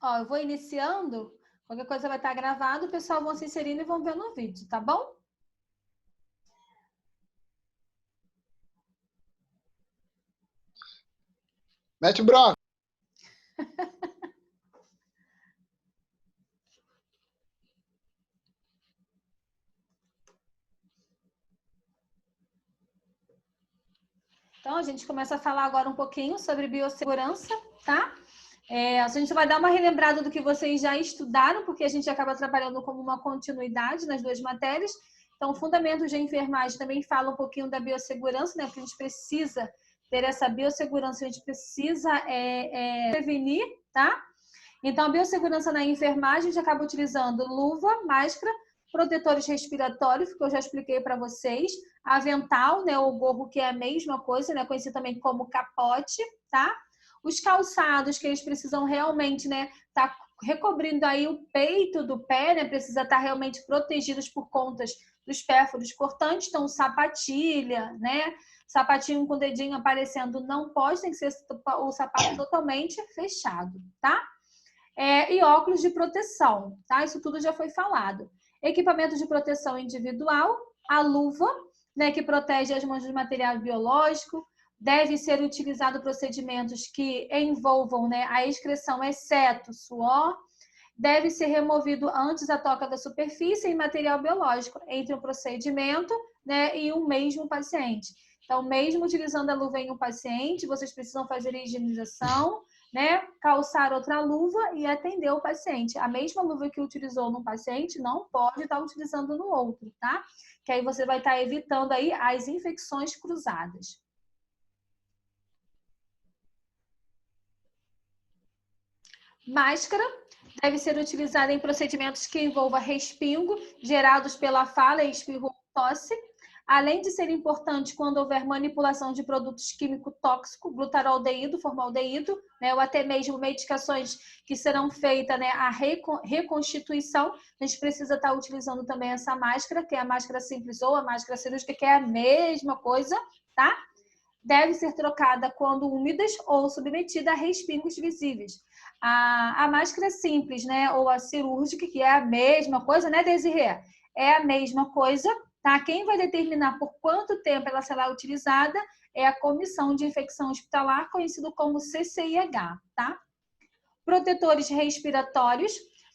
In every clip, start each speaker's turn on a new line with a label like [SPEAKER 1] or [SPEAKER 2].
[SPEAKER 1] Ó, eu vou iniciando, qualquer coisa vai estar gravado, o pessoal vão se inserindo e vão ver no vídeo, tá bom?
[SPEAKER 2] Mete bronca.
[SPEAKER 1] Então, a gente começa a falar agora um pouquinho sobre biossegurança, tá? A gente vai dar uma relembrada do que vocês já estudaram, porque a gente acaba trabalhando como uma continuidade nas duas matérias. Então, Fundamentos de Enfermagem também fala um pouquinho da biossegurança, né? Porque a gente precisa ter essa biossegurança, a gente precisa prevenir, tá? Então, a biossegurança na enfermagem, a gente acaba utilizando luva, máscara, protetores respiratórios, que eu já expliquei para vocês, avental, né, o gorro, que é a mesma coisa, né, conhecido também como capote, tá? Os calçados, que eles precisam realmente, né, tá recobrindo aí o peito do pé, né, precisa estar realmente protegidos por contas dos pérfuros cortantes, então sapatilha, né, sapatinho com o dedinho aparecendo não pode, tem que ser o sapato totalmente fechado, tá? E óculos de proteção, tá? Isso tudo já foi falado. Equipamento de proteção individual, a luva, né, que protege as mãos do material biológico, deve ser utilizado procedimentos que envolvam, né, a excreção, exceto suor, deve ser removido antes da toca da superfície em material biológico, entre um procedimento, né, e um mesmo paciente. Então, mesmo utilizando a luva em um paciente, vocês precisam fazer a higienização, né, calçar outra luva e atender o paciente. A mesma luva que utilizou no paciente não pode estar utilizando no outro, tá? Que aí você vai estar evitando aí as infecções cruzadas. Máscara deve ser utilizada em procedimentos que envolvam respingo gerados pela fala, espirro ou tosse, além de ser importante quando houver manipulação de produtos químicos tóxicos, glutaraldeído, formaldeído, né, ou até mesmo medicações que serão feitas, né, a reconstituição, a gente precisa estar utilizando também essa máscara, que é a máscara simples ou a máscara cirúrgica, que é a mesma coisa, tá? Deve ser trocada quando úmidas ou submetida a respingos visíveis. A máscara simples, né, ou a cirúrgica, que é a mesma coisa, né, Desirê? É a mesma coisa, tá? Quem vai determinar por quanto tempo ela será utilizada é a Comissão de Infecção Hospitalar, conhecido como CCIH, tá? Protetores respiratórios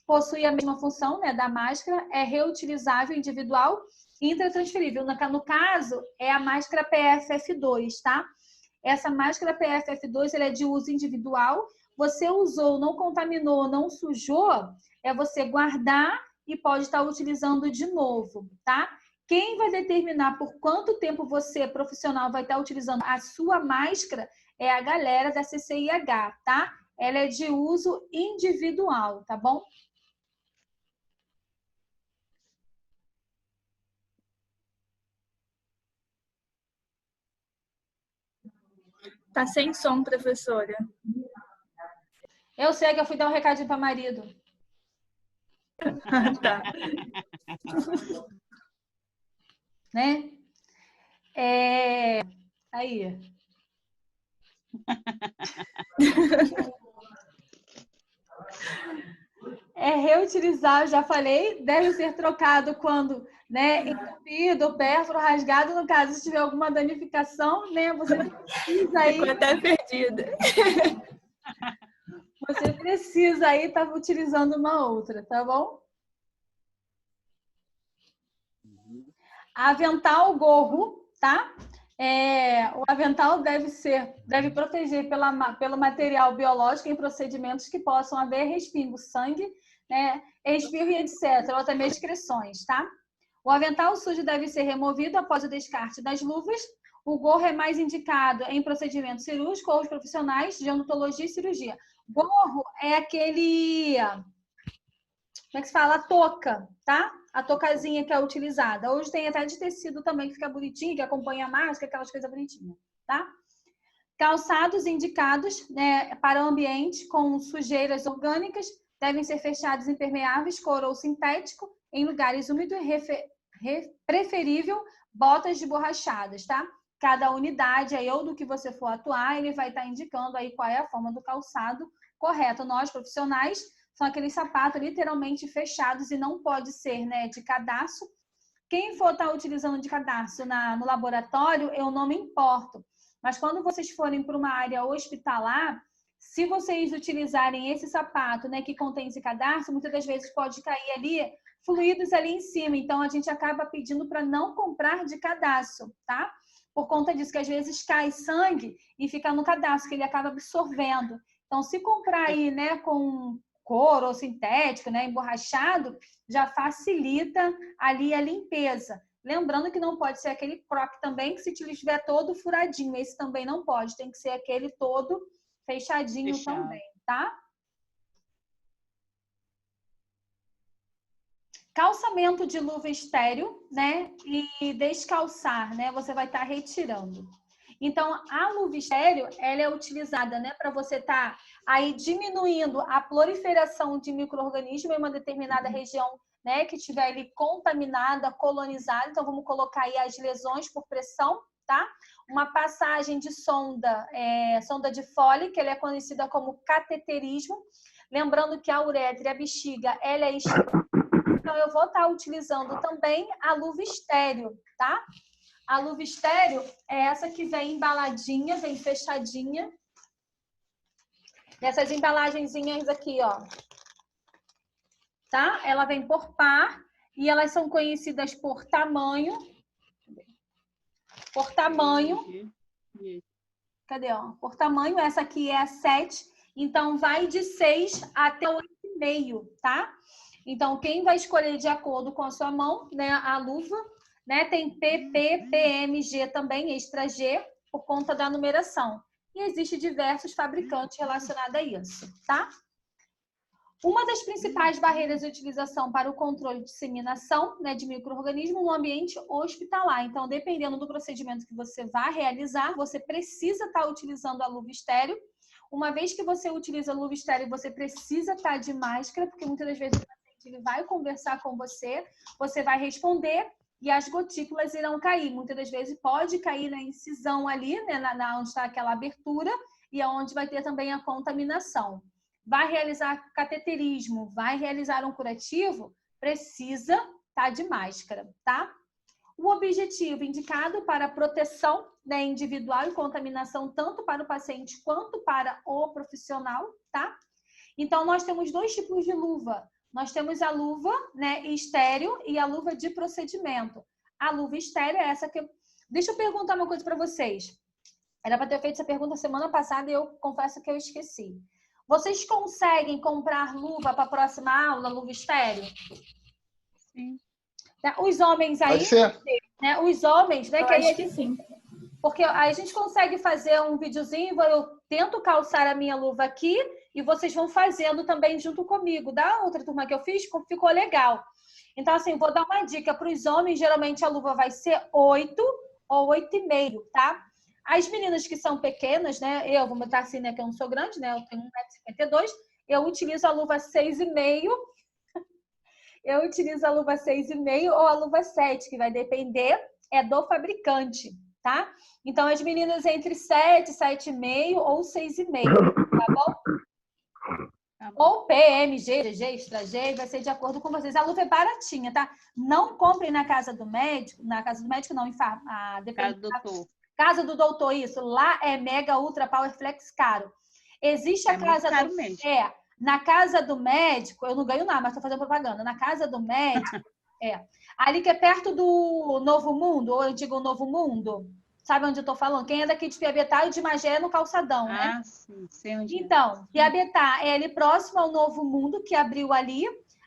[SPEAKER 1] possuem a mesma função, né, da máscara, é reutilizável individual e intratransferível. No caso, é a máscara PFF2, tá? Essa máscara PFF2 ela é de uso individual. Você usou, não contaminou, não sujou, é você guardar e pode estar utilizando de novo, tá? Quem vai determinar por quanto tempo você, profissional, vai estar utilizando a sua máscara é a galera da CCIH, tá? Ela é de uso individual, tá bom?
[SPEAKER 3] Tá sem som, professora.
[SPEAKER 1] Eu sei que eu fui dar um recadinho para marido.
[SPEAKER 3] Tá.
[SPEAKER 1] Né? Aí. É reutilizável, já falei, deve ser trocado quando, né, entupido, pérfuro, rasgado, no caso, se tiver alguma danificação, né, você precisa aí...
[SPEAKER 3] Ficou até perdida.
[SPEAKER 1] Você precisa aí estar utilizando uma outra, tá bom? Avental, gorro, tá? O avental deve proteger pelo material biológico em procedimentos que possam haver respingo, sangue, né, espirro e etc., ou até mesmo excreções, tá? O avental sujo deve ser removido após o descarte das luvas. O gorro é mais indicado em procedimento cirúrgico ou os profissionais de odontologia e cirurgia. Gorro é aquele... Como é que se fala? A touca, tá? A toucazinha que é utilizada. Hoje tem até de tecido também, que fica bonitinho, que acompanha a máscara, aquelas coisas bonitinhas, tá? Calçados indicados, né, para o ambiente com sujeiras orgânicas devem ser fechados impermeáveis, couro ou sintético, em lugares úmidos e preferível botas de borrachadas, tá? Cada unidade aí, ou do que você for atuar, ele vai estar indicando aí qual é a forma do calçado correto. Nós, profissionais, são aqueles sapatos literalmente fechados e não pode ser, né, de cadarço. Quem for estar utilizando de cadarço no laboratório, eu não me importo. Mas quando vocês forem para uma área hospitalar, se vocês utilizarem esse sapato, né, que contém esse cadarço, muitas das vezes pode cair ali fluidos ali em cima. Então, a gente acaba pedindo para não comprar de cadarço, tá? Por conta disso, que às vezes cai sangue e fica no cadarço, que ele acaba absorvendo. Então, se comprar aí, né, com couro ou sintético, né, emborrachado, já facilita ali a limpeza. Lembrando que não pode ser aquele croc também, que se ele estiver todo furadinho, esse também não pode, tem que ser aquele todo fechadinho também, tá? Calçamento de luva estéreo, né? E descalçar, né? Você vai estar retirando. Então, a luva estéreo, ela é utilizada, né, para você estar aí diminuindo a proliferação de micro-organismos em uma determinada região, né, que estiver ali contaminada, colonizada. Então, vamos colocar aí as lesões por pressão, tá? Uma passagem de sonda, sonda de Foley, que ela é conhecida como cateterismo. Lembrando que a uretra e a bexiga, ela é estéreo. Então, eu vou estar utilizando também a luva estéreo, tá? A luva estéreo é essa que vem embaladinha, vem fechadinha. Essas embalagenzinhas aqui, ó. Tá? Ela vem por par e elas são conhecidas por tamanho. Por tamanho. Cadê, ó? Por tamanho, essa aqui é a 7. Então, vai de 6 até 8,5, tá? Então, quem vai escolher de acordo com a sua mão, né, a luva, né, tem PP, PMG também, extra G, por conta da numeração. E existe diversos fabricantes relacionados a isso, tá? Uma das principais barreiras de utilização para o controle de disseminação, né, de micro-organismos no ambiente hospitalar. Então, dependendo do procedimento que você vai realizar, você precisa estar utilizando a luva estéreo. Uma vez que você utiliza a luva estéreo, você precisa estar de máscara, porque muitas das vezes o paciente ele vai conversar com você, você vai responder e as gotículas irão cair. Muitas das vezes pode cair na incisão ali, né, onde está aquela abertura, e é onde vai ter também a contaminação. Vai realizar cateterismo, vai realizar um curativo, precisa estar de máscara, tá? O objetivo indicado para proteção, né, individual e contaminação tanto para o paciente quanto para o profissional, tá? Então, nós temos dois tipos de luva. Nós temos a luva, né, estéreo e a luva de procedimento. A luva estéreo é essa que... Deixa eu perguntar uma coisa para vocês. Era para ter feito essa pergunta semana passada e eu confesso que eu esqueci. Vocês conseguem comprar luva para a próxima aula, luva estéreo?
[SPEAKER 3] Sim.
[SPEAKER 1] Os homens aí, né? Os homens, né?
[SPEAKER 3] Eu
[SPEAKER 1] que aí
[SPEAKER 3] acho que sim.
[SPEAKER 1] Porque aí a gente consegue fazer um videozinho, eu tento calçar a minha luva aqui e vocês vão fazendo também junto comigo. Da outra turma que eu fiz, ficou legal. Então, assim, vou dar uma dica para os homens, geralmente a luva vai ser 8 ou 8,5, tá? As meninas que são pequenas, né? Eu vou botar assim, né? Que eu não sou grande, né? Eu tenho 1,52 m. Eu utilizo a luva 6,5. Eu utilizo a luva 6,5 ou a luva 7, que vai depender do fabricante, tá? Então, as meninas entre 7, 7,5 ou 6,5, tá bom? Ou PMG, GG, extra G, vai ser de acordo com vocês. A luva é baratinha, tá? Não comprem na casa do médico, não, casa do doutor, isso. Lá é Mega Ultra Power Flex caro. Existe a casa do... Na casa do médico, eu não ganho nada, mas estou fazendo propaganda. Na casa do médico, ali que é perto do Novo Mundo, ou antigo Novo Mundo. Sabe onde eu estou falando? Quem é daqui de Piabetá e de Magé é no Calçadão, né?
[SPEAKER 2] Ah, sim, sei onde
[SPEAKER 1] Então, Piabetá é ali próximo ao Novo Mundo, que abriu ali.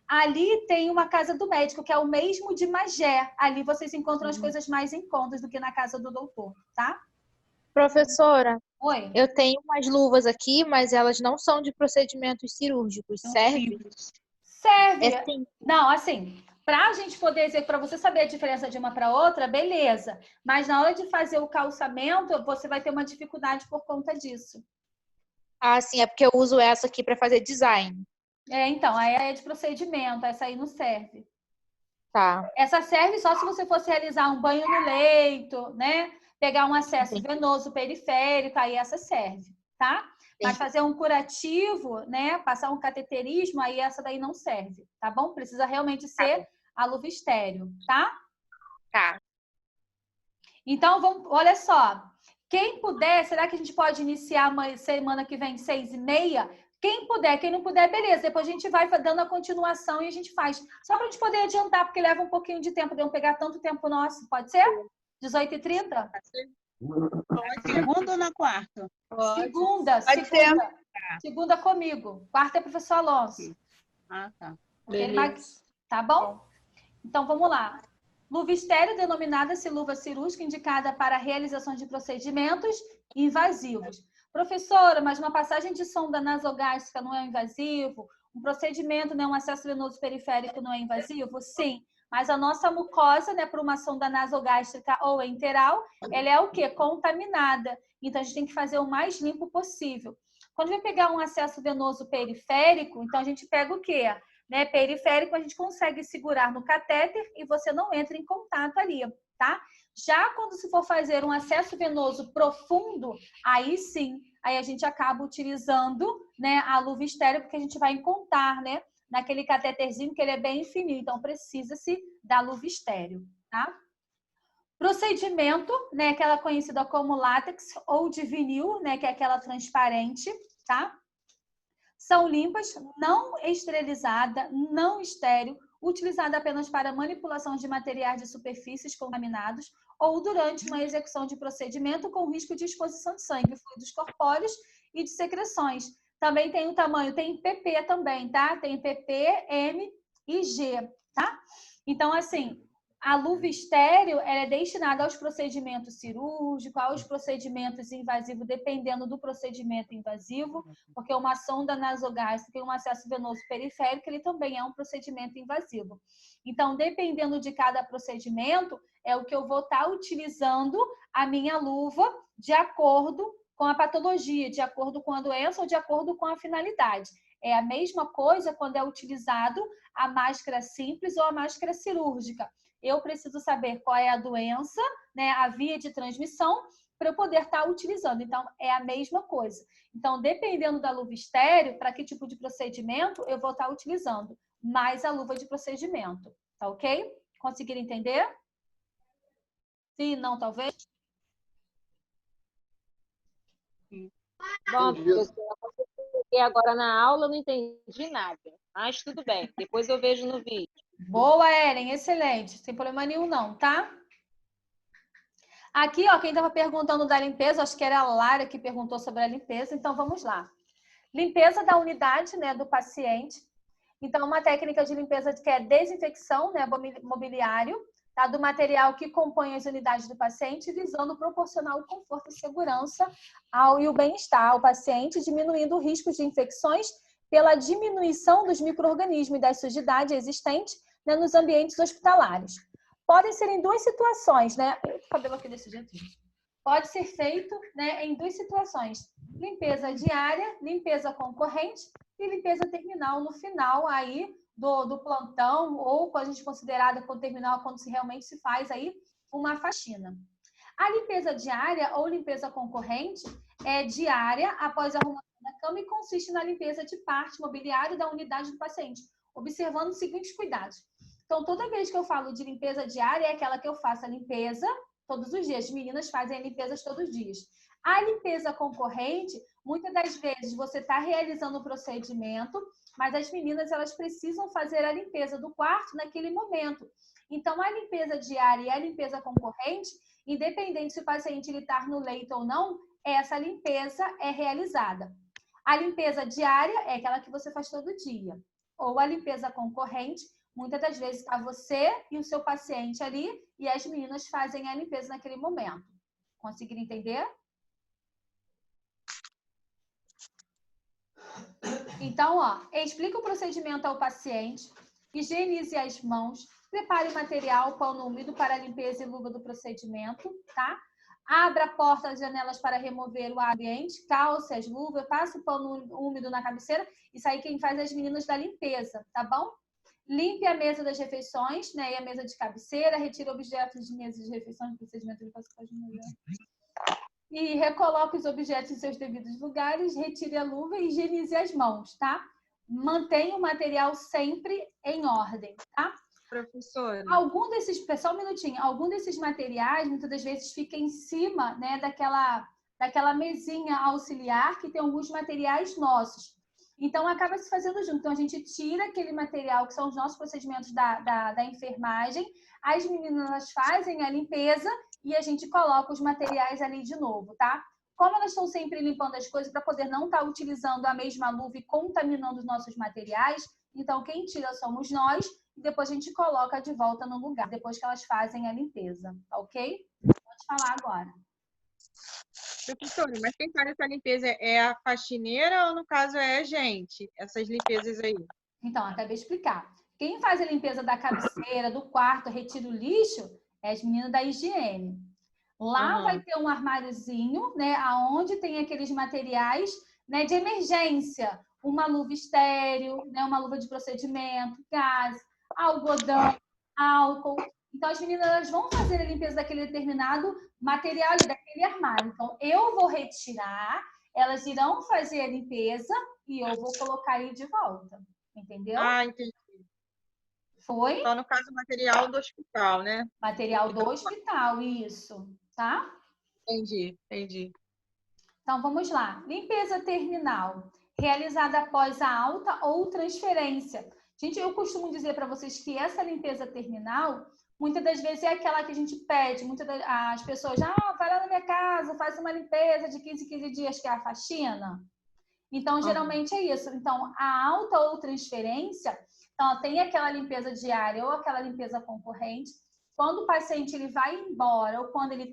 [SPEAKER 1] Ali tem uma casa do médico, que é o mesmo de Magé. Ali vocês encontram as coisas mais em contas do que na casa do doutor, tá?
[SPEAKER 4] Professora,
[SPEAKER 1] Oi.
[SPEAKER 4] eu tenho umas luvas aqui, mas elas não são de procedimentos cirúrgicos. Serve?
[SPEAKER 1] Serve. Não, assim, para a gente poder dizer, para você saber a diferença de uma para outra, beleza. Mas na hora de fazer o calçamento, você vai ter uma dificuldade por conta disso.
[SPEAKER 4] Ah, sim, é porque eu uso essa aqui para fazer design.
[SPEAKER 1] Então, aí é de procedimento, essa aí não serve.
[SPEAKER 4] Tá.
[SPEAKER 1] Essa serve só se você fosse realizar um banho no leito, né? Pegar um acesso venoso periférico, aí essa serve, tá? Mas
[SPEAKER 4] Entendi.
[SPEAKER 1] fazer um curativo, né? Passar um cateterismo, aí essa daí não serve, tá bom? Precisa realmente ser a luva estéreo, tá?
[SPEAKER 4] Tá.
[SPEAKER 1] Então, vamos, olha só. Quem puder, será que a gente pode iniciar semana que vem, 6h30? Quem puder, quem não puder, beleza. Depois a gente vai dando a continuação e a gente faz. Só para a gente poder adiantar, porque leva um pouquinho de tempo, de não pegar tanto tempo nosso. Pode ser? 18h30?
[SPEAKER 3] Segunda ou na quarta?
[SPEAKER 1] Segunda,
[SPEAKER 4] Pode
[SPEAKER 1] segunda. Segunda comigo. Quarta é o professor Alonso.
[SPEAKER 3] Ah, tá.
[SPEAKER 1] Tá bom? Então, vamos lá. Luva estéreo, denominada-se luva cirúrgica, indicada para a realização de procedimentos invasivos. Professora, mas uma passagem de sonda nasogástrica não é invasivo? Um procedimento, né, um acesso venoso periférico não é invasivo? Sim. Mas a nossa mucosa, né, por uma sonda nasogástrica ou enteral, ela é o quê? Contaminada. Então, a gente tem que fazer o mais limpo possível. Quando vai pegar um acesso venoso periférico, então a gente pega o quê? Né, periférico, a gente consegue segurar no catéter e você não entra em contato ali, tá? Já quando se for fazer um acesso venoso profundo, aí sim, aí a gente acaba utilizando, né, a luva estéreo, porque a gente vai encontrar, né, naquele cateterzinho que ele é bem fininho, então precisa-se da luva estéreo, tá? Procedimento, né, aquela conhecida como látex ou de vinil, né, que é aquela transparente, tá? São limpas, não esterilizada, não estéril, utilizada apenas para manipulação de materiais de superfícies contaminados ou durante uma execução de procedimento com risco de exposição de sangue, fluidos corpóreos e de secreções. Também tem o tamanho, tem PP também, tá? Tem PP, M e G, tá? Então, assim, a luva estéreo ela é destinada aos procedimentos cirúrgicos, aos procedimentos invasivos, dependendo do procedimento invasivo, porque uma sonda nasogástrica e um acesso venoso periférico, ele também é um procedimento invasivo. Então, dependendo de cada procedimento, é o que eu vou estar utilizando a minha luva de acordo com a patologia, de acordo com a doença ou de acordo com a finalidade. É a mesma coisa quando é utilizado a máscara simples ou a máscara cirúrgica. Eu preciso saber qual é a doença, né, a via de transmissão, para eu poder estar utilizando. Então, é a mesma coisa. Então, dependendo da luva estéreo, para que tipo de procedimento eu vou estar utilizando mais a luva de procedimento. Tá ok? Conseguiram entender? Sim, não, talvez?
[SPEAKER 2] Bom, professora, eu cheguei agora na aula, não entendi nada. Mas tudo bem, depois eu vejo no vídeo.
[SPEAKER 1] Boa, Ellen, excelente. Sem problema nenhum, não, tá? Aqui, ó, quem estava perguntando da limpeza, acho que era a Lara que perguntou sobre a limpeza, então vamos lá. Limpeza da unidade, né, do paciente. Então, uma técnica de limpeza que é desinfecção, né, mobiliário, tá, do material que compõe as unidades do paciente, visando proporcionar o conforto e segurança e o bem-estar ao paciente, diminuindo o risco de infecções pela diminuição dos micro-organismos e das sujidades existentes, né, nos ambientes hospitalares. Podem ser em duas situações, né? O cabelo aqui desse jeito. Pode ser feito, né, em duas situações: limpeza diária, limpeza concorrente e limpeza terminal no final aí do plantão, ou quando a gente considerada como terminal, quando realmente se faz aí uma faxina. A limpeza diária ou limpeza concorrente é diária após a arrumação da cama e consiste na limpeza de parte mobiliária da unidade do paciente, observando os seguintes cuidados. Então, toda vez que eu falo de limpeza diária, é aquela que eu faço a limpeza todos os dias. As meninas fazem limpezas todos os dias. A limpeza concorrente, muitas das vezes você está realizando o procedimento, mas as meninas elas precisam fazer a limpeza do quarto naquele momento. Então, a limpeza diária e a limpeza concorrente, independente se o paciente está no leito ou não, essa limpeza é realizada. A limpeza diária é aquela que você faz todo dia. Ou a limpeza concorrente, muitas das vezes está você e o seu paciente ali e as meninas fazem a limpeza naquele momento. Conseguiram entender? Então, ó, explica o procedimento ao paciente, higienize as mãos, prepare o material, pano úmido para a limpeza e luva do procedimento, tá? Abra a porta, as janelas para remover o ar ambiente, calce as luvas, passe o pano úmido na cabeceira. Isso aí quem faz é as meninas da limpeza, tá bom? Limpe a mesa das refeições, né? E a mesa de cabeceira, retire objetos de mesa de refeições, procedimento de paciente. E recoloque os objetos em seus devidos lugares, retire a luva e higienize as mãos, tá? Mantenha o material sempre em ordem, tá?
[SPEAKER 5] Professora.
[SPEAKER 1] Algum desses, só um minutinho, algum desses materiais, muitas das vezes, fica em cima, né, daquela mesinha auxiliar que tem alguns materiais nossos. Então, acaba se fazendo junto. Então, a gente tira aquele material, que são os nossos procedimentos da enfermagem, as meninas fazem a limpeza e a gente coloca os materiais ali de novo, tá? Como elas estão sempre limpando as coisas para poder não estar utilizando a mesma luva e contaminando os nossos materiais, então quem tira somos nós e depois a gente coloca de volta no lugar, depois que elas fazem a limpeza, tá ok? Pode falar agora.
[SPEAKER 5] Professora, mas quem faz essa limpeza é a faxineira ou, no caso, é a gente? Essas limpezas aí.
[SPEAKER 1] Então, acabei de explicar. Quem faz a limpeza da cabeceira, do quarto, retira o lixo, é as meninas da higiene. Lá vai ter um armáriozinho, né, aonde tem aqueles materiais, né, de emergência. Uma luva estéril, né, uma luva de procedimento, gás, algodão, álcool. Então, as meninas elas vão fazer a limpeza daquele determinado material ali, daquele armário. Então, eu vou retirar, elas irão fazer a limpeza e eu vou colocar aí de volta. Entendeu?
[SPEAKER 5] Ah, entendi.
[SPEAKER 1] Foi?
[SPEAKER 5] Então, no caso, o material do hospital, né?
[SPEAKER 1] Material do hospital, isso. Tá?
[SPEAKER 5] Entendi, entendi.
[SPEAKER 1] Então, vamos lá. Limpeza terminal, realizada após a alta ou transferência. Gente, eu costumo dizer para vocês que essa limpeza terminal, muitas das vezes é aquela que a gente pede. As pessoas, vai lá na minha casa, faz uma limpeza de 15 em 15 dias, que é a faxina. Então, geralmente é isso. Então, a alta ou transferência, então, tem aquela limpeza diária ou aquela limpeza concorrente. Quando o paciente ele vai embora ou quando ele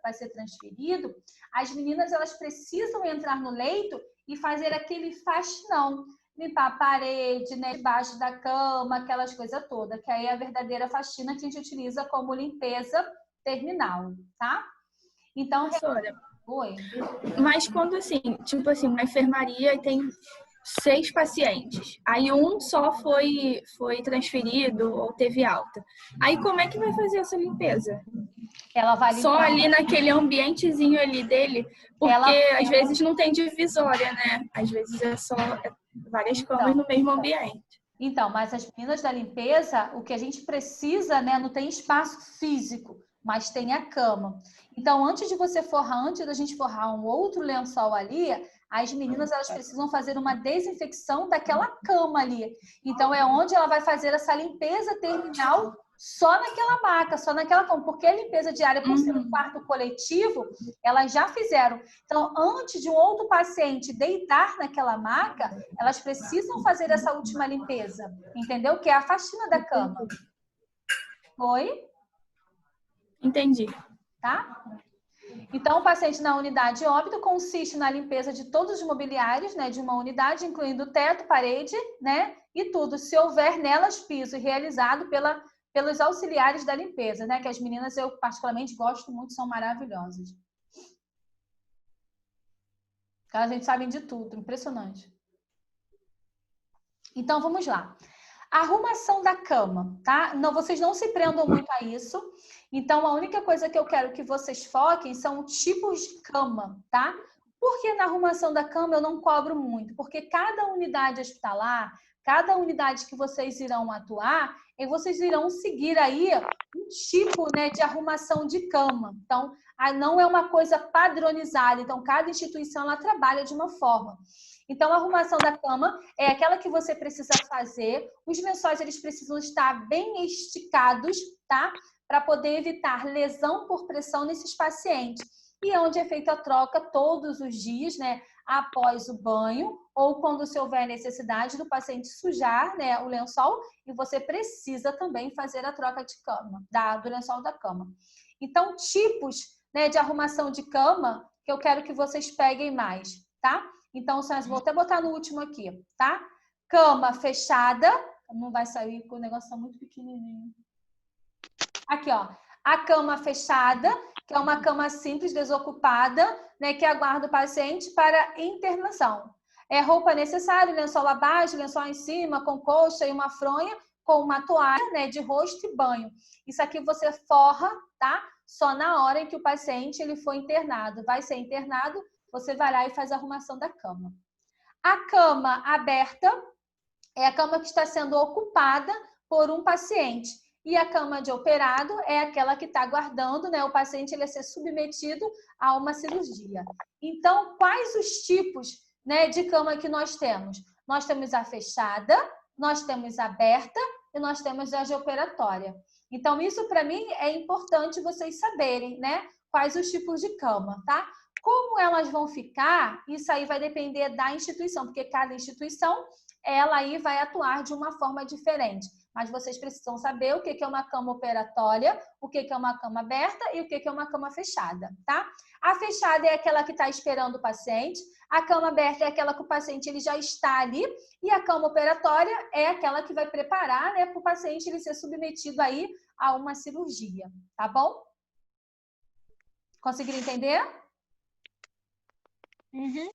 [SPEAKER 1] vai ser transferido, as meninas elas precisam entrar no leito e fazer aquele faxinão, limpar a parede, né, debaixo da cama, aquelas coisas todas, que aí é a verdadeira faxina que a gente utiliza como limpeza terminal, tá? Então,
[SPEAKER 6] Professora,
[SPEAKER 1] oi.
[SPEAKER 6] mas quando assim, tipo assim, uma enfermaria tem 6 pacientes, aí um só foi transferido ou teve alta. Aí como é que vai fazer essa limpeza?
[SPEAKER 1] Ela vai limpar.
[SPEAKER 6] Só ali naquele ambientezinho ali dele, porque às vezes não tem divisória, né? Às vezes é só várias camas no mesmo ambiente.
[SPEAKER 1] Então, mas as meninas da limpeza, o que a gente precisa, né, não tem espaço físico, mas tem a cama. Então, antes da gente forrar um outro lençol ali, as meninas elas precisam fazer uma desinfecção daquela cama ali. Então, é onde ela vai fazer essa limpeza terminal só naquela maca, só naquela cama. Porque a limpeza diária, por ser um quarto coletivo, elas já fizeram. Então, antes de um outro paciente deitar naquela maca, elas precisam fazer essa última limpeza. Entendeu? Que é a faxina da cama. Oi?
[SPEAKER 6] Entendi.
[SPEAKER 1] Tá? Então, o paciente na unidade de óbito consiste na limpeza de todos os mobiliários, né, de uma unidade, incluindo teto, parede, né, e tudo, se houver nelas piso, realizado pelos auxiliares da limpeza, né, que as meninas eu particularmente gosto muito, são maravilhosas. A gente sabe de tudo, impressionante. Então, vamos lá. Arrumação da cama, tá? Não, vocês não se prendam muito a isso. Então, a única coisa que eu quero que vocês foquem são tipos de cama, tá? Porque na arrumação da cama eu não cobro muito, porque cada unidade hospitalar, cada unidade que vocês irão atuar, vocês irão seguir aí um tipo, né, de arrumação de cama. Então, não é uma coisa padronizada. Então, cada instituição ela trabalha de uma forma. Então, a arrumação da cama é aquela que você precisa fazer. Os lençóis, eles precisam estar bem esticados, tá? Para poder evitar lesão por pressão nesses pacientes. E onde é feita a troca todos os dias, né? Após o banho ou quando se houver necessidade do paciente sujar, né, o lençol. E você precisa também fazer a troca de cama, do lençol da cama. Então, tipos, né, de arrumação de cama que eu quero que vocês peguem mais, tá? Então, vou até botar no último aqui, tá? Cama fechada. Não vai sair porque o negócio tá muito pequenininho. Aqui, ó. A cama fechada, que é uma cama simples, desocupada, né? Que aguarda o paciente para internação. É roupa necessária, lençol abaixo, lençol em cima, com colcha e uma fronha, com uma toalha, né, de rosto e banho. Isso aqui você forra, tá? Só na hora em que o paciente ele for internado. Vai ser internado, você vai lá e faz a arrumação da cama. A cama aberta é a cama que está sendo ocupada por um paciente. E a cama de operado é aquela que está aguardando, né, o paciente ele a ser submetido a uma cirurgia. Então, quais os tipos, né, de cama que nós temos? Nós temos a fechada, nós temos a aberta e nós temos a de operatória. Então, isso para mim é importante vocês saberem, né, quais os tipos de cama, tá? Como elas vão ficar, isso aí vai depender da instituição, porque cada instituição, ela aí vai atuar de uma forma diferente. Mas vocês precisam saber o que é uma cama operatória, o que é uma cama aberta e o que é uma cama fechada, tá? A fechada é aquela que está esperando o paciente, a cama aberta é aquela que o paciente ele já está ali e a cama operatória é aquela que vai preparar, né, para o paciente ele ser submetido aí a uma cirurgia, tá bom? Conseguiram entender?
[SPEAKER 4] Uhum.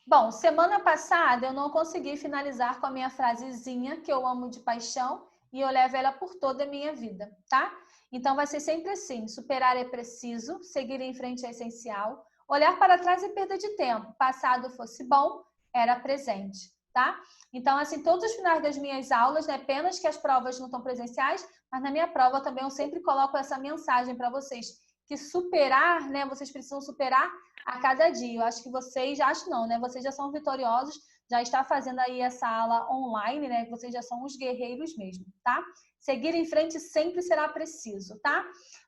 [SPEAKER 1] Bom, semana passada eu não consegui finalizar com a minha frasezinha que eu amo de paixão e eu levo ela por toda a minha vida, tá? Então vai ser sempre assim, superar é preciso, seguir em frente é essencial, olhar para trás é perda de tempo, passado fosse bom, era presente, tá? Então assim, todos os finais das minhas aulas, né, apenas que as provas não estão presenciais, mas na minha prova também eu sempre coloco essa mensagem para vocês, que superar, né, vocês precisam superar a cada dia. Eu acho que vocês, acho não, né? Vocês já são vitoriosos, já está fazendo aí essa aula online, né? Vocês já são os guerreiros mesmo, tá? Seguir em frente sempre será preciso, tá?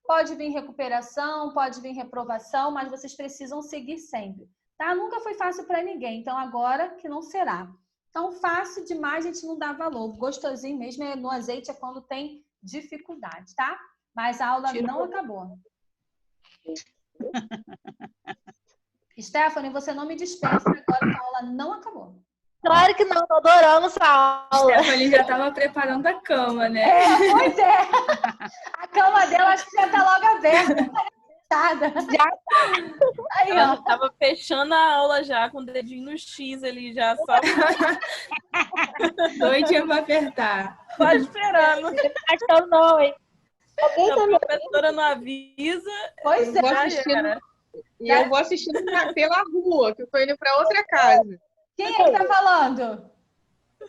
[SPEAKER 1] Pode vir recuperação, pode vir reprovação, mas vocês precisam seguir sempre, tá? Nunca foi fácil para ninguém, então agora que não será. Então, fácil demais a gente não dá valor. Gostosinho mesmo é no azeite é quando tem dificuldade, tá? Mas a aula não acabou. Stephanie, você não me dispensa agora que a aula não acabou.
[SPEAKER 4] Claro que não, tô adorando essa aula.
[SPEAKER 6] Stephanie já estava preparando a cama, né?
[SPEAKER 1] Pois é. A cama dela acho que já tá logo aberta. Já. Aí,
[SPEAKER 7] Ela
[SPEAKER 1] ó.
[SPEAKER 7] já tava fechando a aula já, com o dedinho no X ali, já só
[SPEAKER 6] Doidinha pra apertar.
[SPEAKER 7] esperando.
[SPEAKER 4] Achando não, hein? Alguém
[SPEAKER 7] A
[SPEAKER 4] tá me...
[SPEAKER 7] professora não avisa.
[SPEAKER 1] Pois é.
[SPEAKER 5] Vou assistindo, e eu vou assistindo pela rua, que eu tô indo para outra casa.
[SPEAKER 1] Quem é que tá falando?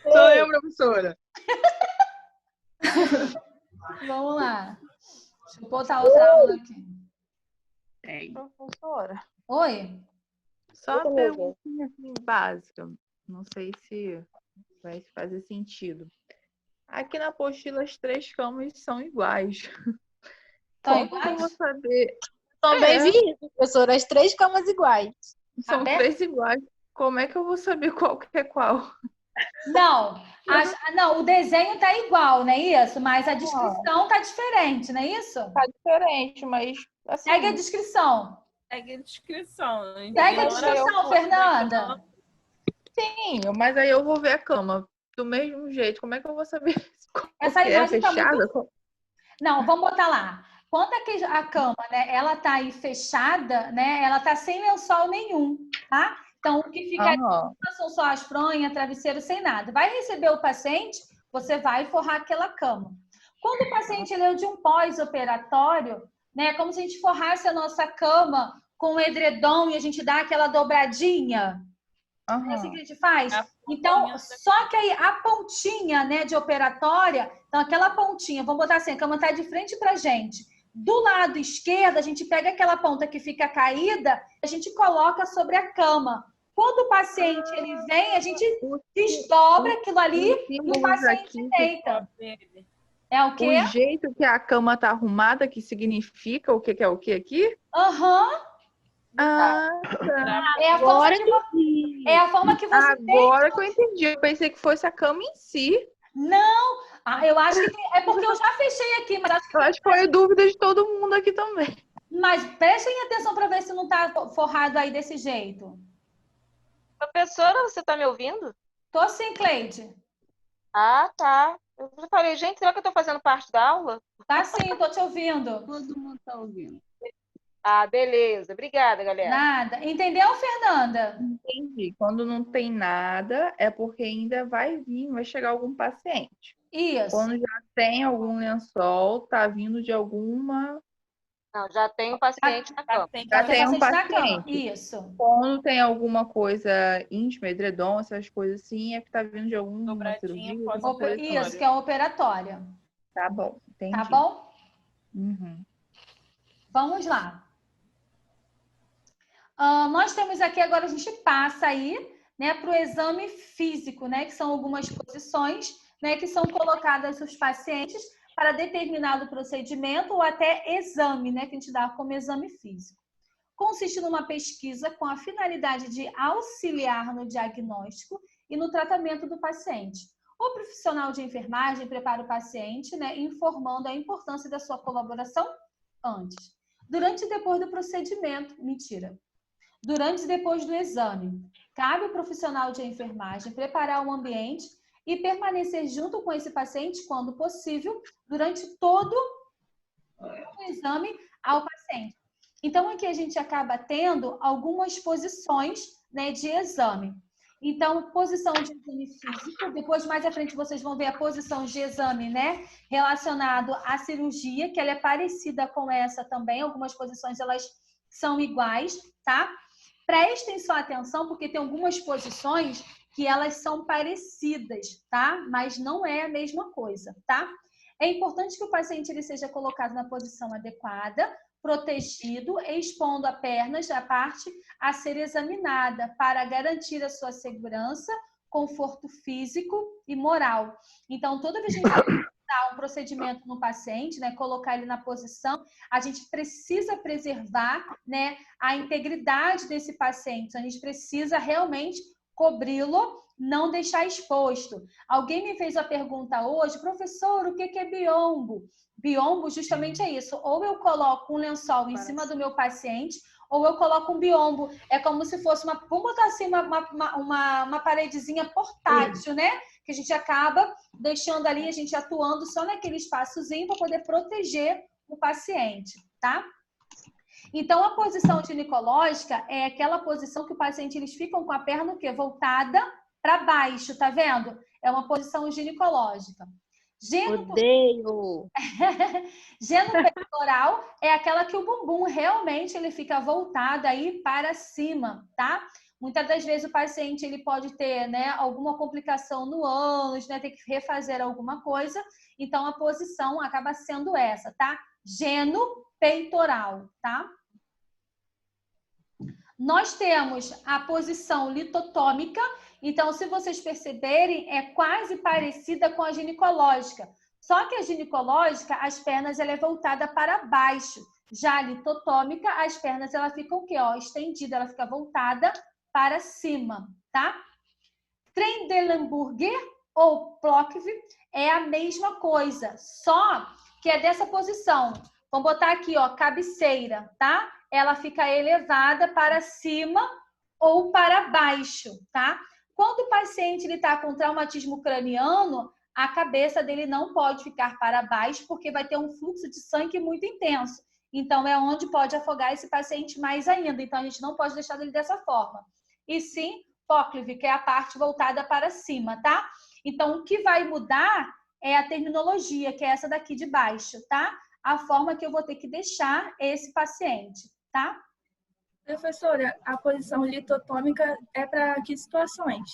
[SPEAKER 5] Sou eu, professora.
[SPEAKER 1] Vamos lá. Deixa eu botar outra aula aqui.
[SPEAKER 5] Tem.
[SPEAKER 8] Professora,
[SPEAKER 1] Oi?
[SPEAKER 8] só uma perguntinha assim, básica. Não sei se vai fazer sentido. Aqui na apostila as 3 camas são iguais.
[SPEAKER 1] Estão
[SPEAKER 8] Como que eu vou
[SPEAKER 1] iguais?
[SPEAKER 8] saber?
[SPEAKER 4] Também vi isso, professora. As 3 camas iguais.
[SPEAKER 8] São
[SPEAKER 1] Aberto?
[SPEAKER 8] 3 iguais. Como é que eu vou saber qual que é qual?
[SPEAKER 1] Não, não, o desenho tá igual, não é isso? Mas a descrição tá diferente, não é isso?
[SPEAKER 8] Tá diferente, mas assim,
[SPEAKER 1] Segue a descrição.
[SPEAKER 7] Segue a descrição.
[SPEAKER 1] Segue a descrição, Fernanda.
[SPEAKER 8] sim, mas aí eu vou ver a cama do mesmo jeito. Como é que eu vou saber qual
[SPEAKER 1] Essa
[SPEAKER 8] que é
[SPEAKER 1] imagem tá
[SPEAKER 8] fechada?
[SPEAKER 1] Não, vamos botar lá. Quando a cama, né, ela tá aí fechada, né, ela tá sem lençol nenhum, tá? Então, o que fica
[SPEAKER 8] Aham.
[SPEAKER 1] são só as fronhas, travesseiro, sem nada. Vai receber o paciente, você vai forrar aquela cama. Quando o paciente ele é de um pós-operatório, né, é como se a gente forrasse a nossa cama com um edredom e a gente dá aquela dobradinha. É assim que a gente faz? Então, só que aí a pontinha, né, de operatória, então aquela pontinha, vamos botar assim, a cama tá de frente pra gente. Do lado esquerdo, a gente pega aquela ponta que fica caída, a gente coloca sobre a cama. Quando o paciente ele vem, a gente desdobra aquilo ali e o paciente deita. É o quê?
[SPEAKER 8] O jeito que a cama tá arrumada, que significa o que é o que aqui?
[SPEAKER 1] Aham.
[SPEAKER 8] Ah, tá.
[SPEAKER 1] É a forma que você
[SPEAKER 8] Agora que eu entendi. Eu pensei que fosse a cama em si.
[SPEAKER 1] Não! Eu acho que é porque eu já fechei aqui, mas acho que
[SPEAKER 8] Eu acho que foi dúvida de todo mundo aqui também.
[SPEAKER 1] Mas prestem atenção para ver se não tá forrado aí desse jeito.
[SPEAKER 2] Professora, você tá me ouvindo?
[SPEAKER 1] Tô sim, Cleide.
[SPEAKER 2] Ah, tá. Eu já falei, gente, será que eu tô fazendo parte da aula?
[SPEAKER 1] Tá sim, tô te ouvindo.
[SPEAKER 3] Todo mundo está ouvindo.
[SPEAKER 2] Ah, beleza. Obrigada, galera.
[SPEAKER 1] Nada. Entendeu, Fernanda?
[SPEAKER 8] Entendi. Quando não tem nada, é porque ainda vai chegar algum paciente.
[SPEAKER 1] Isso.
[SPEAKER 8] Quando já tem algum lençol, tá vindo de alguma.
[SPEAKER 2] Não, já tem um paciente na cama.
[SPEAKER 8] Já tem um
[SPEAKER 1] Paciente na cama.
[SPEAKER 8] paciente.
[SPEAKER 1] Isso.
[SPEAKER 8] Quando tem alguma coisa íntima, edredom, essas coisas assim, é que tá vindo de alguma
[SPEAKER 7] Dobradinha,
[SPEAKER 8] cirurgia.
[SPEAKER 7] pós-
[SPEAKER 8] alguma coisa assim.
[SPEAKER 1] Isso, que é operatória.
[SPEAKER 8] Tá bom, entendi.
[SPEAKER 1] Tá bom?
[SPEAKER 8] Uhum.
[SPEAKER 1] Vamos lá. Nós temos aqui, agora a gente passa aí, né, para o exame físico, né, que são algumas posições, né, que são colocadas os pacientes para determinado procedimento ou até exame, né, que a gente dá como exame físico. Consiste numa pesquisa com a finalidade de auxiliar no diagnóstico e no tratamento do paciente. O profissional de enfermagem prepara o paciente, né, informando a importância da sua colaboração antes, durante e depois do procedimento. Durante e depois do exame. Cabe ao profissional de enfermagem preparar o ambiente e permanecer junto com esse paciente, quando possível, durante todo o exame ao paciente. Então, aqui a gente acaba tendo algumas posições, né, de exame. Então, posição de exame físico, depois mais à frente vocês vão ver a posição de exame, né, relacionado à cirurgia, que ela é parecida com essa também, algumas posições elas são iguais, tá? Prestem sua atenção, porque tem algumas posições que elas são parecidas, tá? Mas não é a mesma coisa, tá? É importante que o paciente ele seja colocado na posição adequada, protegido, expondo a pernas, a parte a ser examinada, para garantir a sua segurança, conforto físico e moral. Então, toda vez que a gente dar um procedimento no paciente, né, colocar ele na posição, a gente precisa preservar, né, a integridade desse paciente. A gente precisa realmente cobri-lo, não deixar exposto. Alguém me fez a pergunta hoje, professor, o que é biombo? Biombo justamente é isso. Ou eu coloco um lençol em cima do meu paciente, ou eu coloco um biombo. É como se fosse uma, vamos botar assim, uma paredezinha portátil, né? Que a gente acaba deixando ali, a gente atuando só naquele espaçozinho para poder proteger o paciente, tá? Então, a posição ginecológica é aquela posição que o paciente, eles ficam com a perna o quê? Voltada para baixo, tá vendo? É uma posição ginecológica.
[SPEAKER 4] Odeio!
[SPEAKER 1] Genopeitoral é aquela que o bumbum realmente ele fica voltado aí para cima, tá? Muitas das vezes o paciente ele pode ter, né, alguma complicação no ânus, né, ter que refazer alguma coisa, então a posição acaba sendo essa, tá? Genopeitoral, tá? Nós temos a posição litotômica, então se vocês perceberem, é quase parecida com a ginecológica. Só que a ginecológica, as pernas ela é voltada para baixo. Já a litotômica, as pernas ela fica o quê? Ó, estendida, ela fica voltada para cima, tá? Trendelenburger ou Plokv é a mesma coisa, só que é dessa posição. Vamos botar aqui, ó, cabeceira, tá? Ela fica elevada para cima ou para baixo, tá? Quando o paciente ele está com traumatismo craniano, a cabeça dele não pode ficar para baixo, porque vai ter um fluxo de sangue muito intenso. Então, é onde pode afogar esse paciente mais ainda. Então, a gente não pode deixar ele dessa forma. E sim, póclive, que é a parte voltada para cima, tá? Então, o que vai mudar é a terminologia, que é essa daqui de baixo, tá? A forma que eu vou ter que deixar esse paciente, tá?
[SPEAKER 6] Professora, a posição litotômica é para que situações?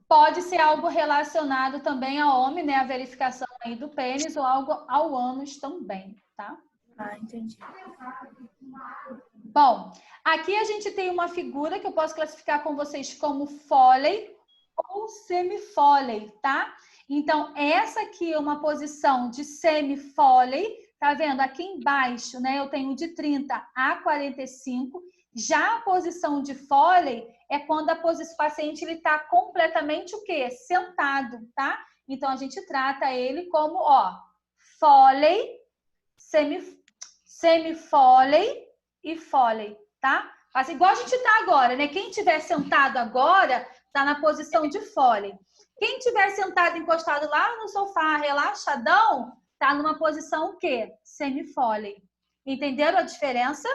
[SPEAKER 1] Pode ser algo relacionado também ao homem, né? A verificação aí do pênis, ou algo ao ânus também, tá?
[SPEAKER 6] Ah, entendi.
[SPEAKER 1] Bom, aqui a gente tem uma figura que eu posso classificar com vocês como Foley ou semi-Foley, tá? Então, essa aqui é uma posição de semi-Foley, tá vendo? Aqui embaixo, né, eu tenho de 30 a 45. Já a posição de Foley é quando o paciente ele tá completamente o quê? Sentado, tá? Então, a gente trata ele como, ó, Foley, semi-Foley e Foley, tá? Mas igual a gente tá agora, né? Quem tiver sentado agora, tá na posição de Foley. Quem tiver sentado encostado lá no sofá, relaxadão, tá numa posição o quê? Semi-Foley. Entenderam a diferença?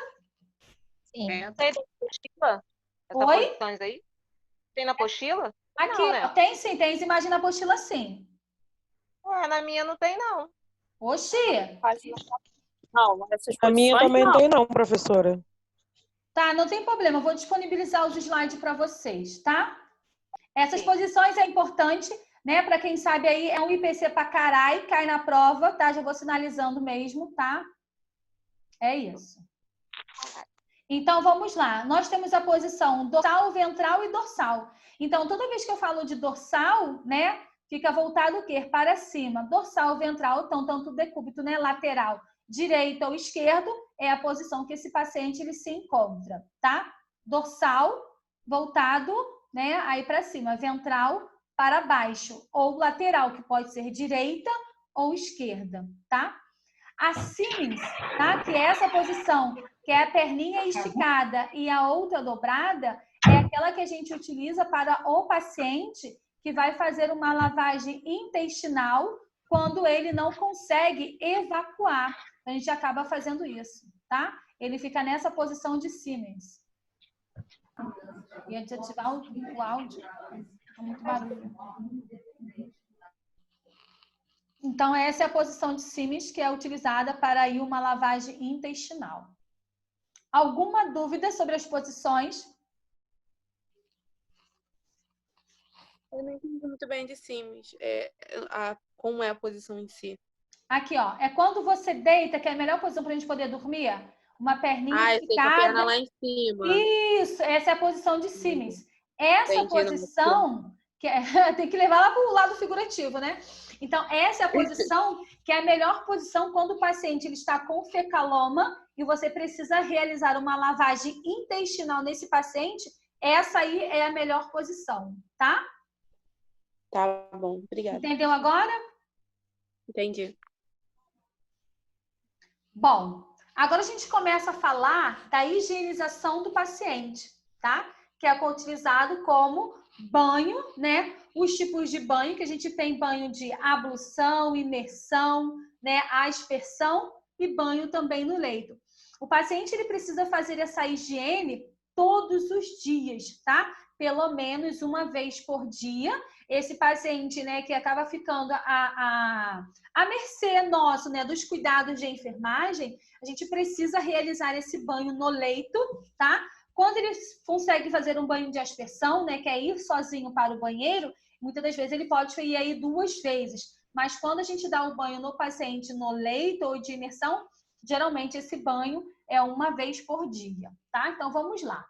[SPEAKER 4] Sim.
[SPEAKER 3] É,
[SPEAKER 2] Tem na apostila? Essas
[SPEAKER 1] Oi?
[SPEAKER 2] posições aí? Tem na apostila?
[SPEAKER 1] Aqui,
[SPEAKER 2] Não, né?
[SPEAKER 1] tem sim, tem as imagens na apostila sim.
[SPEAKER 2] Na minha não tem, não.
[SPEAKER 1] Oxi,
[SPEAKER 7] Não, essas
[SPEAKER 9] A minha
[SPEAKER 7] posições
[SPEAKER 9] também
[SPEAKER 7] não.
[SPEAKER 9] tem não, professora.
[SPEAKER 1] tá, não tem problema, eu vou disponibilizar os slides para vocês, tá? Essas
[SPEAKER 2] Sim.
[SPEAKER 1] posições é importante, né? Para quem sabe aí, é um IPC para carai, cai na prova, tá? Já vou sinalizando mesmo, tá? É isso. Então, vamos lá. Nós temos a posição dorsal, ventral e dorsal. Então, toda vez que eu falo de dorsal, né? Fica voltado o quê? Para cima. Dorsal, ventral, então, tanto decúbito, né? Lateral, direito ou esquerdo, é a posição que esse paciente ele se encontra, tá? Dorsal, voltado, né? Aí para cima. Ventral, para baixo. Ou lateral, que pode ser direita ou esquerda, tá? A Siemens, tá? Que é essa posição, que é a perninha esticada e a outra dobrada, é aquela que a gente utiliza para o paciente que vai fazer uma lavagem intestinal quando ele não consegue evacuar. A gente acaba fazendo isso, tá? Ele fica nessa posição de Siemens. Ia desativar o áudio. Tá muito barulho. Então, essa é a posição de Siemens que é utilizada para ir uma lavagem intestinal. Alguma dúvida sobre as posições?
[SPEAKER 10] Eu não entendi muito bem de Siemens, como é a posição em si.
[SPEAKER 1] Aqui, ó, é quando você deita, que é a melhor posição para a gente poder dormir, uma perninha
[SPEAKER 10] Eu sei, com a perna
[SPEAKER 1] esticada.
[SPEAKER 10] lá em cima.
[SPEAKER 1] Isso, essa é a posição de Siemens. Essa
[SPEAKER 10] Entendi,
[SPEAKER 1] posição, tem que levar lá para o lado figurativo, né? Então, essa é a posição que é a melhor posição quando o paciente ele está com fecaloma e você precisa realizar uma lavagem intestinal nesse paciente. Essa aí é a melhor posição, tá?
[SPEAKER 10] Tá bom, obrigada.
[SPEAKER 1] Entendeu agora?
[SPEAKER 10] Entendi.
[SPEAKER 1] Bom, agora a gente começa a falar da higienização do paciente, tá? Que é utilizado como banho, né? Os tipos de banho, que a gente tem banho de ablução, imersão, né? Aspersão e banho também no leito. O paciente ele precisa fazer essa higiene todos os dias, tá? Pelo menos uma vez por dia. Esse paciente, né, que acaba ficando à mercê nosso, né, dos cuidados de enfermagem, a gente precisa realizar esse banho no leito, tá? Quando ele consegue fazer um banho de aspersão, né, que é ir sozinho para o banheiro, muitas das vezes ele pode ir aí 2 vezes. Mas quando a gente dá o banho no paciente no leito ou de imersão, geralmente esse banho é uma vez por dia, tá? Então vamos lá.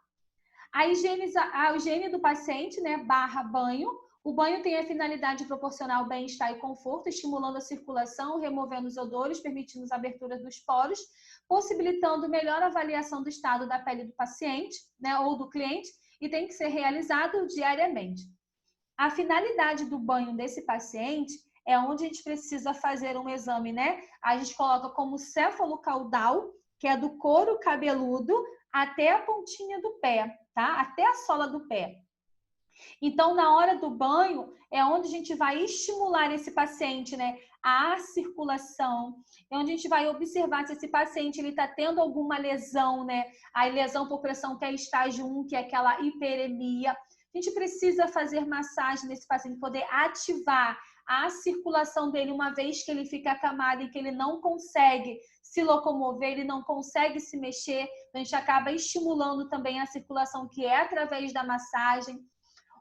[SPEAKER 1] A higiene do paciente, né, / banho. O banho tem a finalidade de proporcionar o bem-estar e conforto, estimulando a circulação, removendo os odores, permitindo as aberturas dos poros, possibilitando melhor avaliação do estado da pele do paciente, né, ou do cliente, e tem que ser realizado diariamente. A finalidade do banho desse paciente é onde a gente precisa fazer um exame, né? A gente coloca como céfalo caudal, que é do couro cabeludo até a pontinha do pé, tá? Até a sola do pé. Então, na hora do banho, é onde a gente vai estimular esse paciente, né? A circulação, é onde a gente vai observar se esse paciente está tendo alguma lesão, né? A lesão por pressão, que é estágio 1, que é aquela hiperemia. A gente precisa fazer massagem nesse paciente, poder ativar a circulação dele, uma vez que ele fica acamado e que ele não consegue se locomover, ele não consegue se mexer. A gente acaba estimulando também a circulação, que é através da massagem.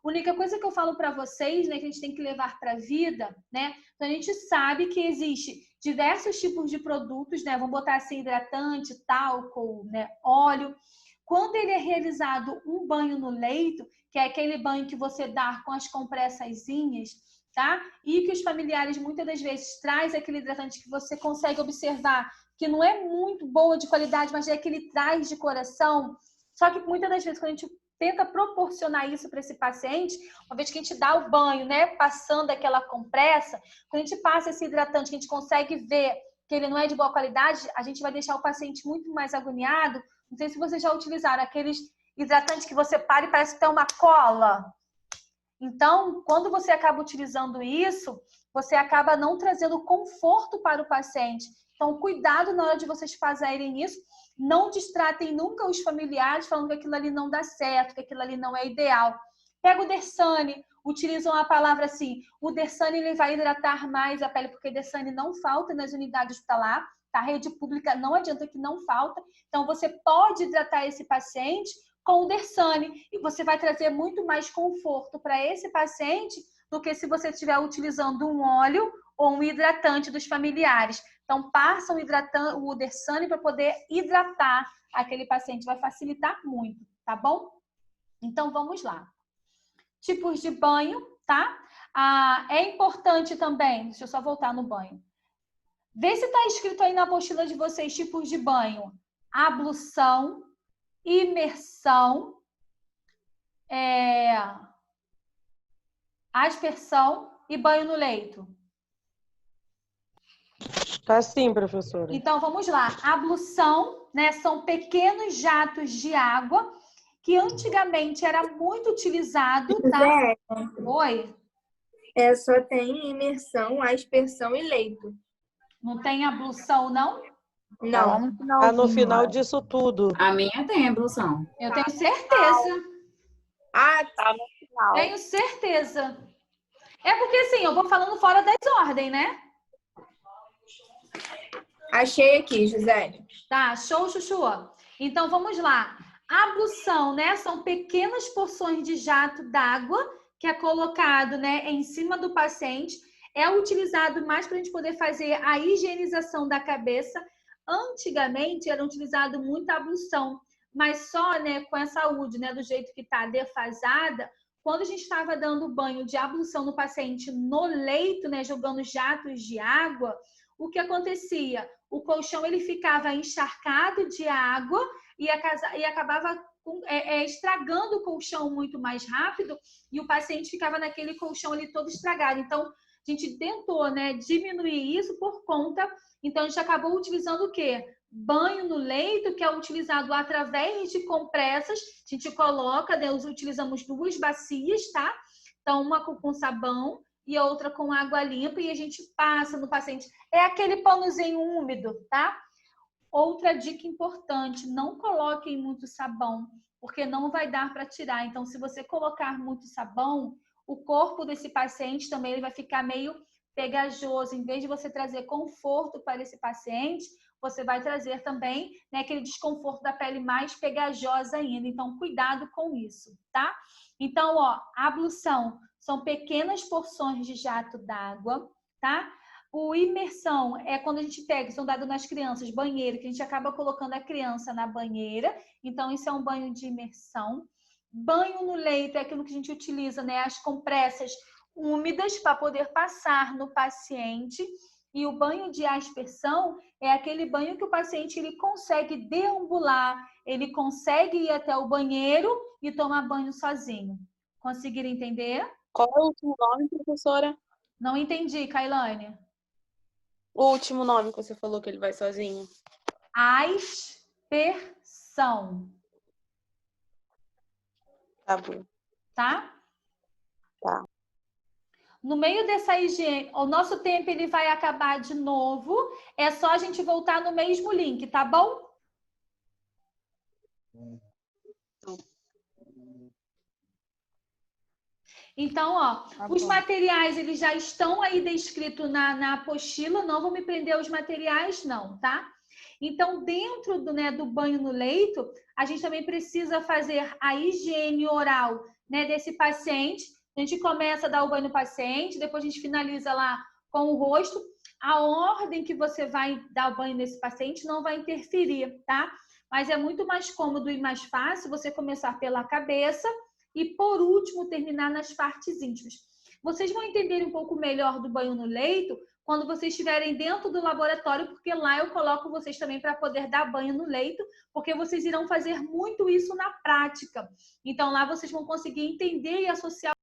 [SPEAKER 1] A única coisa que eu falo para vocês, né, que a gente tem que levar para a vida, né? Então, a gente sabe que existe diversos tipos de produtos, né? Vamos botar assim, hidratante, talco, né, óleo. Quando ele é realizado um banho no leito, que é aquele banho que você dá com as compressazinhas, tá? E que os familiares muitas das vezes traz aquele hidratante que você consegue observar que não é muito boa de qualidade, mas é que ele traz de coração. Só que muitas das vezes quando a gente tenta proporcionar isso para esse paciente, uma vez que a gente dá o banho, né, passando aquela compressa, quando a gente passa esse hidratante, que a gente consegue ver que ele não é de boa qualidade, a gente vai deixar o paciente muito mais agoniado. Não sei se vocês já utilizaram aqueles hidratantes que você para e parece que tem uma cola. Então, quando você acaba utilizando isso, você acaba não trazendo conforto para o paciente. Então, cuidado na hora de vocês fazerem isso. Não distratem nunca os familiares falando que aquilo ali não dá certo, que aquilo ali não é ideal. Pega o Dersane, utilizam a palavra assim, o Dersane ele vai hidratar mais a pele, porque Dersane não falta nas unidades hospitalares, tá? A rede pública não adianta que não falta. Então, você pode hidratar esse paciente com o Dersane e você vai trazer muito mais conforto para esse paciente do que se você estiver utilizando um óleo ou um hidratante dos familiares. Então, passa o Dersane para poder hidratar aquele paciente, vai facilitar muito, tá bom? Então, vamos lá. Tipos de banho, tá? É importante também, deixa eu só voltar no banho. Vê se está escrito aí na apostila de vocês, tipos de banho. Ablução, imersão, aspersão e banho no leito.
[SPEAKER 9] Tá sim, professora.
[SPEAKER 1] Então, vamos lá. Ablução, né, são pequenos jatos de água que antigamente era muito utilizado, tá? Oi?
[SPEAKER 6] Só tem imersão, aspersão e leito.
[SPEAKER 1] Não tem ablução, não?
[SPEAKER 6] Não.
[SPEAKER 9] Tá no final disso tudo.
[SPEAKER 11] A minha tem ablução.
[SPEAKER 1] Eu tenho certeza.
[SPEAKER 10] Tá no final.
[SPEAKER 1] Tenho certeza. É porque, assim, eu vou falando fora das ordens, né?
[SPEAKER 6] Achei aqui, Gisele.
[SPEAKER 1] Tá, show, chuchu. Então, vamos lá. Ablução, né? São pequenas porções de jato d'água que é colocado, né, em cima do paciente. É utilizado mais para a gente poder fazer a higienização da cabeça. Antigamente, era utilizado muito a ablução, mas só, né, com a saúde, né, do jeito que está defasada, quando a gente estava dando banho de ablução no paciente no leito, né, jogando jatos de água, o que acontecia? O colchão ele ficava encharcado de água e acabava estragando o colchão muito mais rápido e o paciente ficava naquele colchão ali todo estragado. Então, a gente tentou, né, diminuir isso por conta. Então, a gente acabou utilizando o quê? Banho no leito, que é utilizado através de compressas. A gente coloca, né, utilizamos 2 bacias, tá? Então, uma com sabão e a outra com água limpa e a gente passa no paciente. É aquele panozinho úmido, tá? Outra dica importante, não coloquem muito sabão, porque não vai dar para tirar. Então, se você colocar muito sabão, o corpo desse paciente também ele vai ficar meio pegajoso. Em vez de você trazer conforto para esse paciente, você vai trazer também, né, aquele desconforto da pele mais pegajosa ainda. Então, cuidado com isso, tá? Então, ó, ablução são pequenas porções de jato d'água, tá? O imersão é quando a gente pega, são dados nas crianças, banheiro, que a gente acaba colocando a criança na banheira. Então, isso é um banho de imersão. Banho no leito é aquilo que a gente utiliza, né? As compressas úmidas para poder passar no paciente. E o banho de aspersão é aquele banho que o paciente ele consegue deambular, ele consegue ir até o banheiro e tomar banho sozinho. Conseguiram entender?
[SPEAKER 10] Qual é o último nome, professora?
[SPEAKER 1] Não entendi, Kailane.
[SPEAKER 10] O último nome que você falou que ele vai sozinho.
[SPEAKER 1] Aspersão.
[SPEAKER 10] Tá bom.
[SPEAKER 1] Tá?
[SPEAKER 10] Tá.
[SPEAKER 1] No meio dessa higiene, o nosso tempo ele vai acabar de novo. É só a gente voltar no mesmo link, tá bom? Então, ó, os materiais eles já estão aí descritos na apostila. Não vou me prender aos materiais, não, tá? Então, dentro do banho no leito, a gente também precisa fazer a higiene oral, né, desse paciente. A gente começa a dar o banho no paciente, depois a gente finaliza lá com o rosto. A ordem que você vai dar o banho nesse paciente não vai interferir, tá? Mas é muito mais cômodo e mais fácil você começar pela cabeça e, por último, terminar nas partes íntimas. Vocês vão entender um pouco melhor do banho no leito quando vocês estiverem dentro do laboratório, porque lá eu coloco vocês também para poder dar banho no leito, porque vocês irão fazer muito isso na prática. Então, lá vocês vão conseguir entender e associar